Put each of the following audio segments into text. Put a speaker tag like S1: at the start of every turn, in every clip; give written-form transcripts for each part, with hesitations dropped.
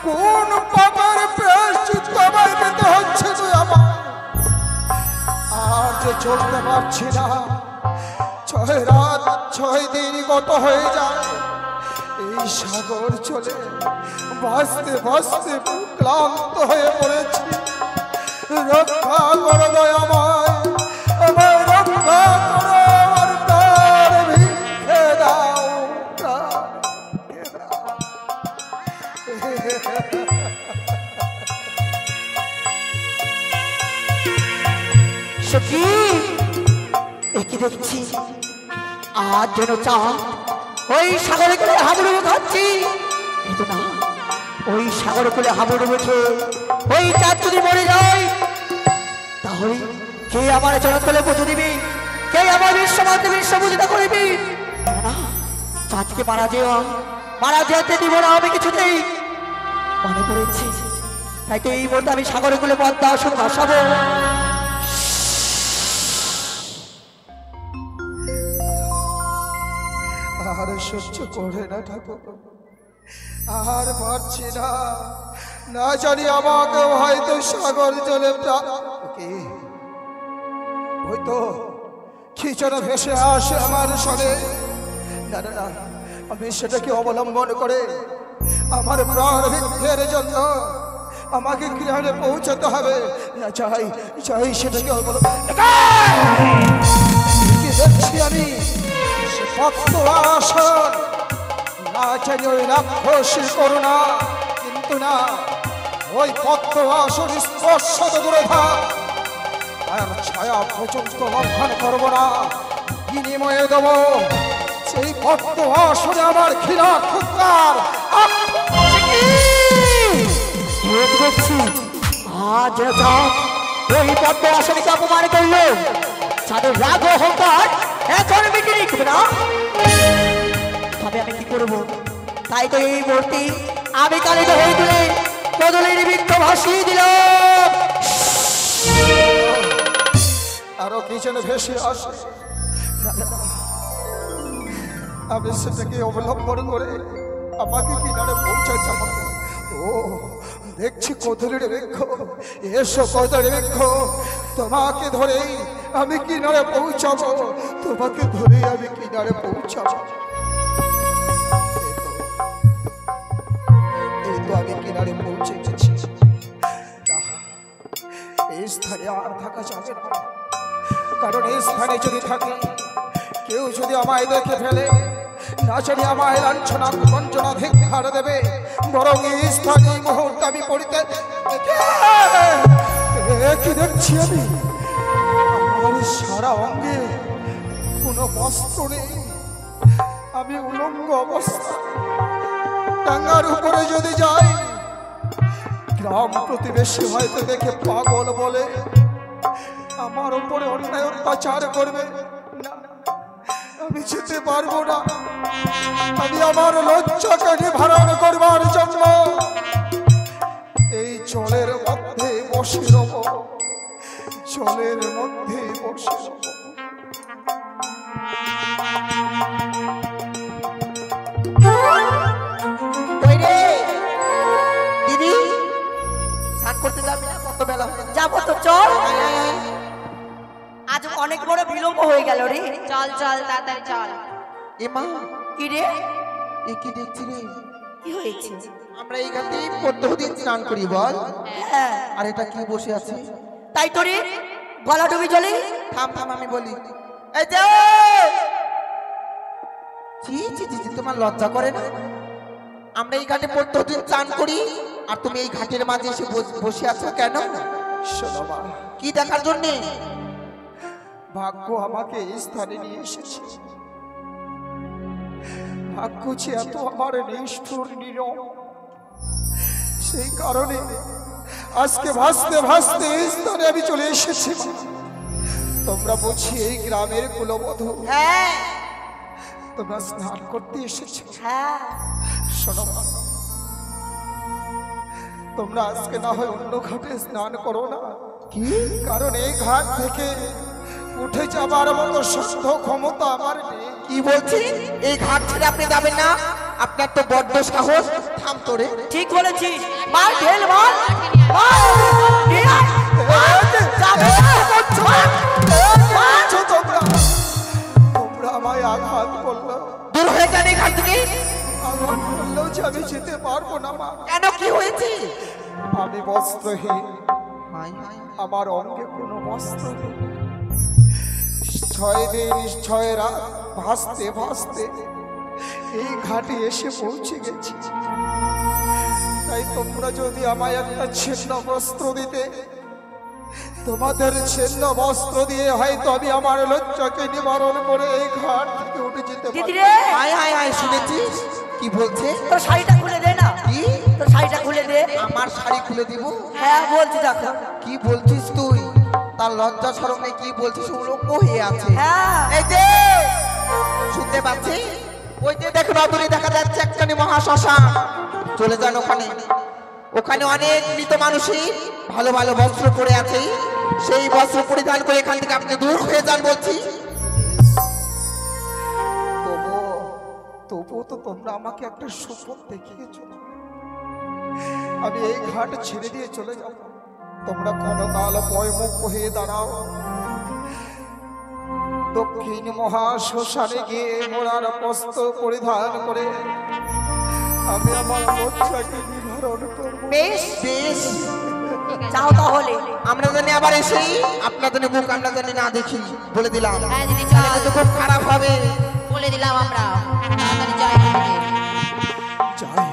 S1: কোন পাপের প্রায়শ্চিত্ত আমায় পেতে হচ্ছে তুই আমার? আর যে চলতে পারছি না, 6 রাত 6 দিন গত হয়ে যায় এই সাগর চলে ভাসতে ভাসতে ক্লান্ত হয়ে পড়েছি। রক্ষা করো দয়াময়, আমায় রক্ষা করো, আর তার ভিক্ষে দাও,
S2: সখী একে দেখছি আজ যেন চাঁদ ওই সাগরে করে হাবুডুবু খাচ্ছি, কিন্তু না, ওই সাগরে করে হাবুডুবু উঠে ওই চাঁদ যদি মরে যায় তাহলে কে আমার জনতলে পৌঁছে দিবি, কে আমার বিশ্বমাধ্যমে সবুজতা করবি? না, চাঁদকে মারা যেতে দিব না আমি কিছুতেই। মনে পড়েছি, তাই তো এই মুহূর্তে আমি সাগরে গুলো পদ্মা আসুন ভাসাবো।
S1: আর সহ্য করে না ঠাকুর, আর পারছি না, না জানি আমাকে হয়তো সাগর চলে হয়তো কি যেন ভেসে আসে আমার সঙ্গে। না না না, আমি সেটাকে অবলম্বন করে আমার প্রাণ ভিক্ষের জন্য আমাকে গৃহে পৌঁছাতে হবে। না চাই চাই সেটাকে দেখছি আমি আসন, না জানি ওই রাক্ষসী করুণা, কিন্তু না, ওই পদ্ম আসন স্পর্শ তো দূরে থাক, আর ছায়া পর্যন্ত লঙ্ঘন করব না। বিনিময়ে দেব সেই পদ্ম আসনে আমার ঘৃণা ক্ষুৎকার।
S2: আজ ওই পদ্ম আসনকে অপমান করলো, তাদের রাগ অহংকার এখন মিটে নিবে না। তবে আমি কি করবো? তাই তো এই মূর্তি আমি কালিত হয়ে তুলে কদলের বৃক্ষ ভাসিয়ে দিল।
S1: আরো কি যেন ভেসে আসে, আমি সেটাকে অবলম্বন করে আমাকে কিনারে পৌঁছাতে হবে। ও দেখছি কদলের বৃক্ষ, এসো কদলের বৃক্ষ, তোমাকে ধরেই আমি কিনারে পৌঁছাবো, তোমাকে ধরেই আমি কিনারে পৌঁছাবো। এই তো আমি কিনারে পৌঁছে গেছি। এই স্থানে আর থাকা যাবে না, কারণ এই স্থানে যদি থাকি কেউ যদি আমায় দেখে ফেলে, না জানি আমায় লাঞ্ছনা বঞ্চনা ধিক্কার দেবে, বরং এই স্থানে এই মুহূর্তে আমি পড়িতে কি দেখছি আমি, আমার সারা অঙ্গে কোনো বস্ত্র নেই, আমি উলঙ্গ অবস্থা। ডাঙ্গার উপরে যদি যাই, গ্রাম প্রতিবেশী হয়তো দেখে পাগল বলে, আমার উপরে অন্যায় অত্যাচার করবে। না, আমি যেতে পারবো না। আমি আমার লজ্জাকে নিবারণ করবার জন্য এই জলের মধ্যে বসে রব, জলের মধ্যে বসে রব।
S2: দিদি স্নান করতে যাবি না? কত বেলা হয়ে যাবো তো, চল। আজ অনেক বড় বিলম্ব হয়ে গেল রে,
S3: চল চল তাড়াতাড়ি চল।
S2: এমা কি রে,
S4: এ কি দেখছি রে?
S2: কি হয়েছে?
S4: আমরা এই ঘাটে প্রত্যেকদিন স্নান করি বল,
S2: হ্যাঁ,
S4: আর এটা কি বসে আছে?
S2: তাই তো রে, গলা ডুবি জলে।
S4: থাম থাম, আমি বলি, এই যে জি জি জি, তোমার লজ্জা করে না? আমরা এই ঘাটে প্রত্যেকদিন স্নান করি, আর তুমি এই ঘাটের মাঝে এসে বসে আছো কেন?
S1: শোনো মা,
S4: কি দেখার জন্যে?
S1: ভাগ্য আমাকে এই স্থানে নিয়ে এসেছে। ভাগ্য যে এত আমার নিষ্ঠুর নীরব, সেই কারণে আজকে ভাসতে ভাসতে এই স্থানে আমি চলে এসেছি। তোমরা বুঝি এই গ্রামের কুলবধূ,
S2: হ্যাঁ
S1: তোমরা স্নান করতে এসেছো।
S2: হ্যাঁ,
S1: শোনো মা, তোমরা আজকে না হয় অন্য ঘাটে স্নান করো না,
S4: কি?
S1: কারণ এই ঘাট থেকে উঠে যাবার মতো সাধ্য ক্ষমতা আমার নেই।
S4: কি বলছি? এই ঘাট ছেড়ে আপনি যাবেন না? আপনার তো বড্ড সাহস। থাম তোরে।
S2: ঠিক বলেছিস, মার ঢেল মার, মার, নিয়ে আয়, মার, যাবে না, মার, মার।
S1: তোমরা আমায় আঘাত করলো,
S4: দূর হয়ে যান এখান থেকে।
S1: আঘাত করলেও যে আমি যেতে পারবো না মা।
S4: কেন, কি হয়েছে?
S1: আমি বস্ত্রহীন,
S4: হায় হায়,
S1: আমার অঙ্গে কোনো বস্ত্র নেই। 6 দিন 6 রাত ভাসতে ভাসতে এই ঘাটে এসে পৌঁছে গেছি। তাই তোমরা যদি আমায় একটা ছিন্ন বস্ত্র দিতে, তোমাদের ছিন্ন বস্ত্র দিয়ে হয়তো আমি আমার লজ্জাকে নিবারণ করে এই ঘাট থেকে উঠে যেতে
S2: দিদি
S1: পারি।
S2: রে,
S4: হায় হায় হায়, শুনেছিস কি বলছে?
S2: তোর শাড়িটা খুলে দে না,
S4: কি?
S2: তোর শাড়িটা খুলে দে।
S4: আমার শাড়ি খুলে দিব?
S2: হ্যাঁ বলছি দেখো।
S4: কি বলছিস তুই? তার লজ্জা শরম নেই, কি বলছিস? উলঙ্গ হয়ে আছে।
S2: হ্যাঁ
S4: এই যে শুনতে পাচ্ছি, ওই যে দেখো দূরে দেখা যাচ্ছে একখানি মহাশ্মশান। চলে যান ওখানে, ওখানে অনেক মৃত মানুষই ভালো ভালো বস্ত্র পরে আছে। সেই বস্ত্র পরিধান করে এখান থেকে আপনি দূর হয়ে যান বলছি।
S1: তবুও তো তোমরা আমাকে একটা সুপথ দেখিয়েছ। আমি এই ঘাট ছেড়ে দিয়ে চলে যাব, তোমরা ক্ষণকাল পয়মুখ হয়ে দাঁড়াও। দক্ষিণ মহাশ্মশানে গিয়ে মোরার বস্ত্র পরিধান করে আমি আমার লজ্জাকে নিবারণ করব।
S2: বেশ
S4: বেশ,
S2: যাও তাহলে।
S4: আমরা জানি আবার এসেই আপনাদের মুখ আমরা জানি না দেখি, বলে দিলাম।
S3: হ্যাঁ দিদি চল,
S4: তো খুব খারাপ হবে।
S3: বলে দিলাম আমরা, তাড়াতাড়ি যাই দিদি।
S1: যাই,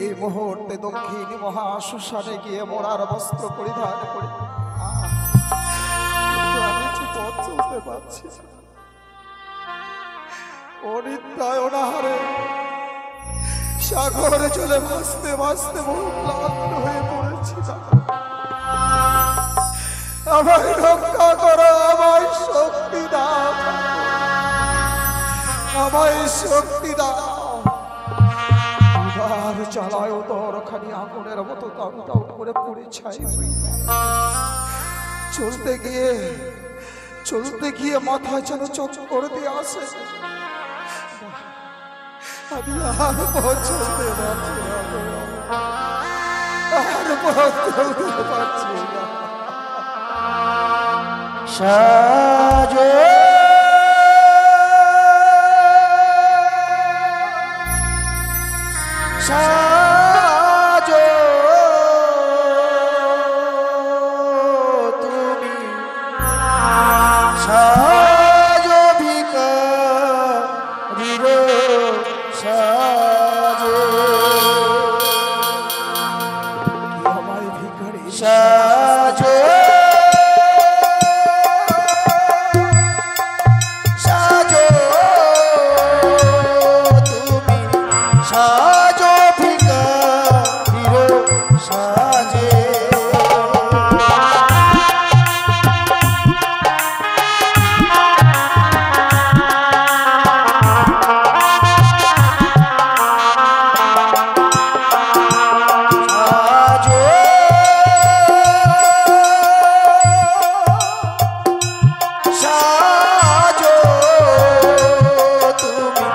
S1: এই মুহূর্তে দক্ষিণ মহাশ্মশানে গিয়ে মোরার বস্ত্র পরিধান করে আমি যে পথ চলতে পারছি না। অনিদ্রায় অনাহারে সাগরে চলে ভাসতে ভাসতে বহু ক্লান্ত হয়ে পড়েছি। আমায় রক্ষা করো, আমায় শক্তি দাও, আমায় শক্তি দাও। এবার চালায় তোর খানি আগুনের মতো দাউ দাউ করে পড়ে ছাই হই। চলতে গিয়ে মাথায় যেন চক্কর দিয়ে আসে। আমি আর পথ চলতে পারছি না, আর পথ চলতে পারছি না।
S2: সাজো সাজো তুমি, সাজো ভিখারির সাজো,
S1: কি আমায় ভিখারি
S2: সাজো সাজো তুমি, সাজো ভিখারির সাজে। সাজো তুমি,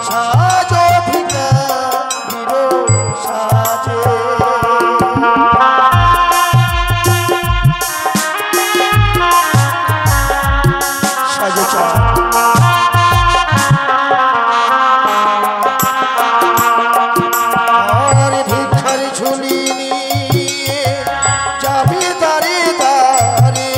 S2: সাজো ভিখারির সাজে। সাজো চা আর ভিক্ষার ঝুলি নিয়ে যাবি দাঁড়ে দাঁড়ে,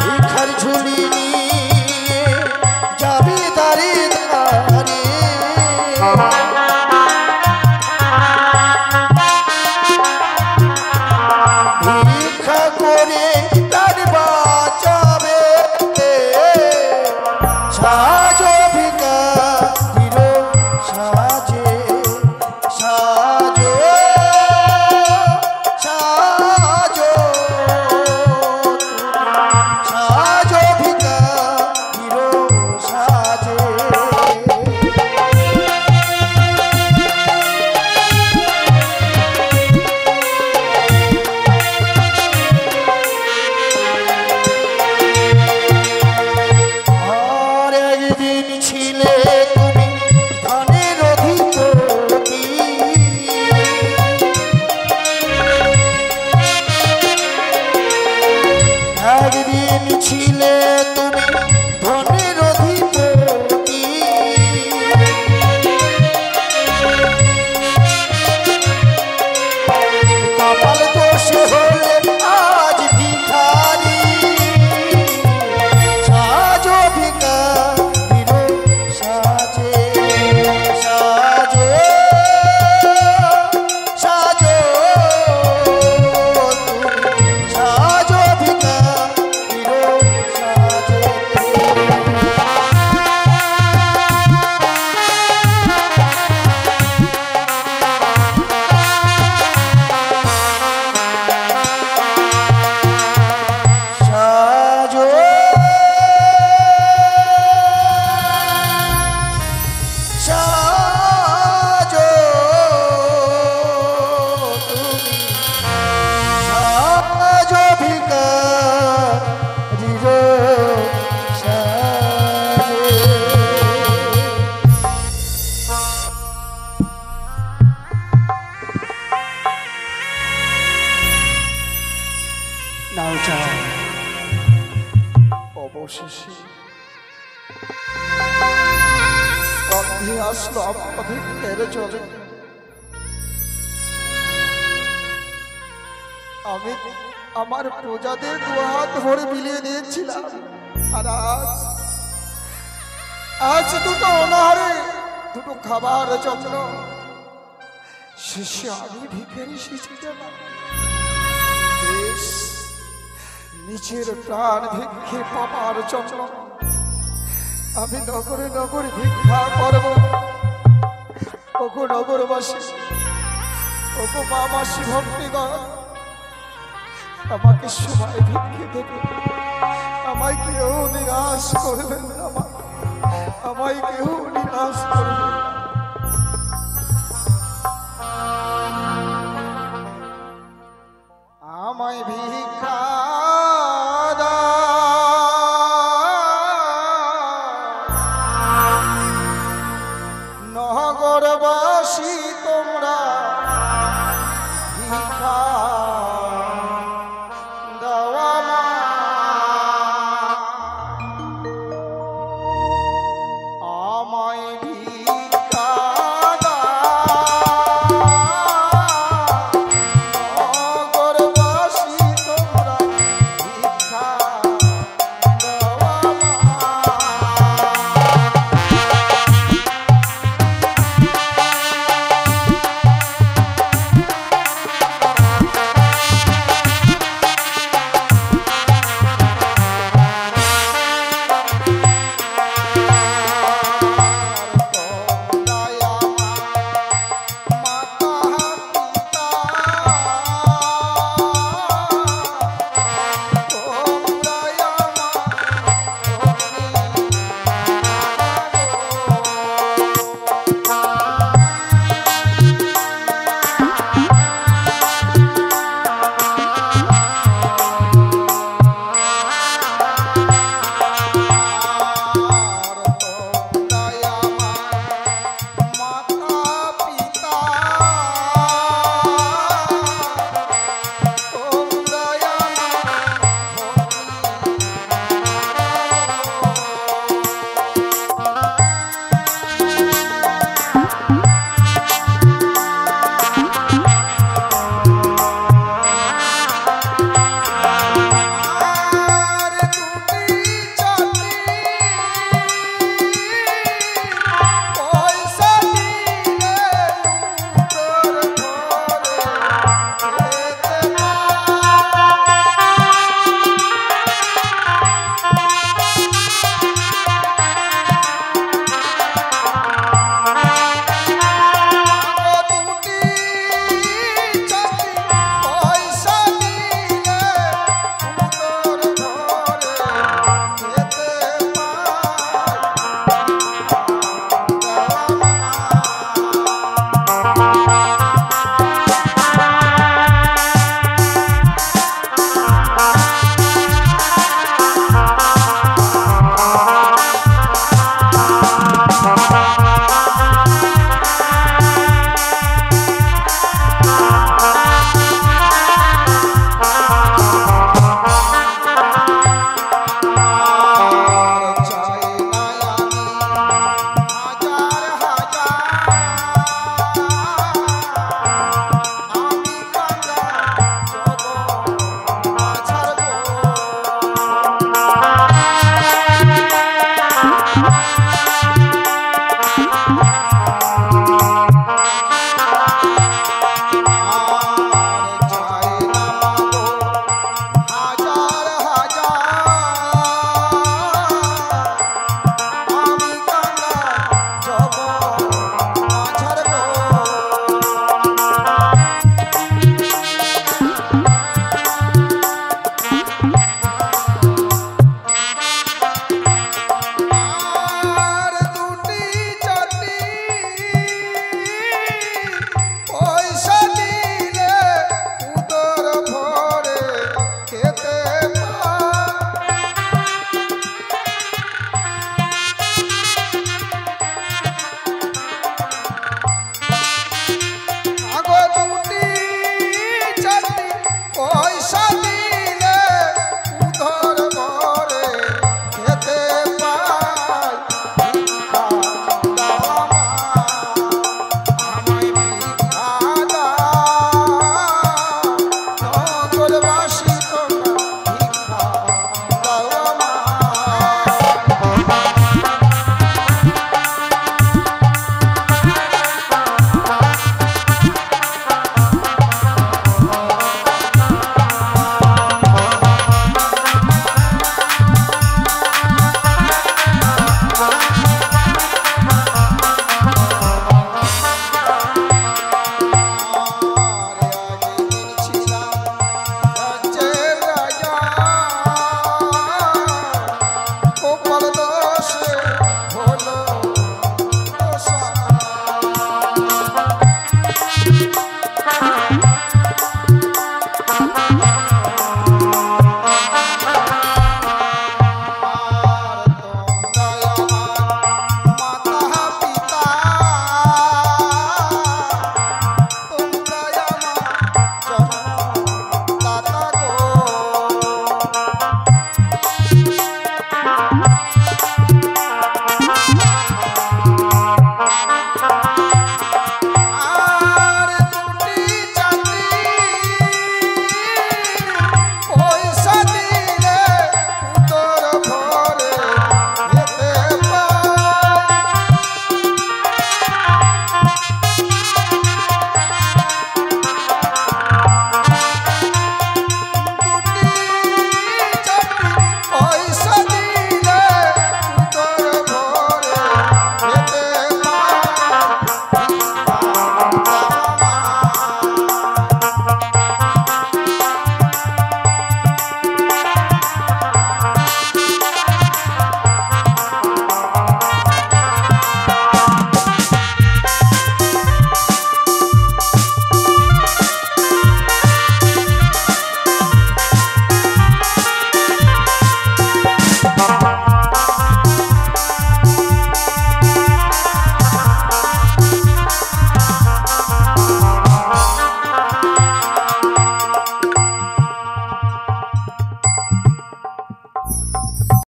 S2: ভিক্ষার ঝুলি নিয়ে যাবি দাঁড়ে দাঁড়ে। ভিক্ষা করে প্রাণ বাঁচাবে, সাজো ভিখারির সাজে। সাজো সাজো সাজো ভিখারির সাজে।
S1: নিয়ে আসলো আমার ভিক্ষের জলে। আমি আমার প্রজাদের দুহাত ভরে বিলিয়ে দিয়েছিলাম, আর আজ দুটো অনাহারে দুটো খাবার জন্য শেষে আমি ভিখারি এসেছি গেলাম। বেশ, নিজের প্রাণ ভিক্ষে পাবার জন্য আমি নগরে নগরে ভিক্ষা করব। ওগো নগরবাসী, ওগো মা মাসি ভক্তিগণ, আমাকে সবাই ভিক্ষে দেবে, আমায় কেউ নিরাশ করবেন না, আমায় কেউ নিরাশ করবে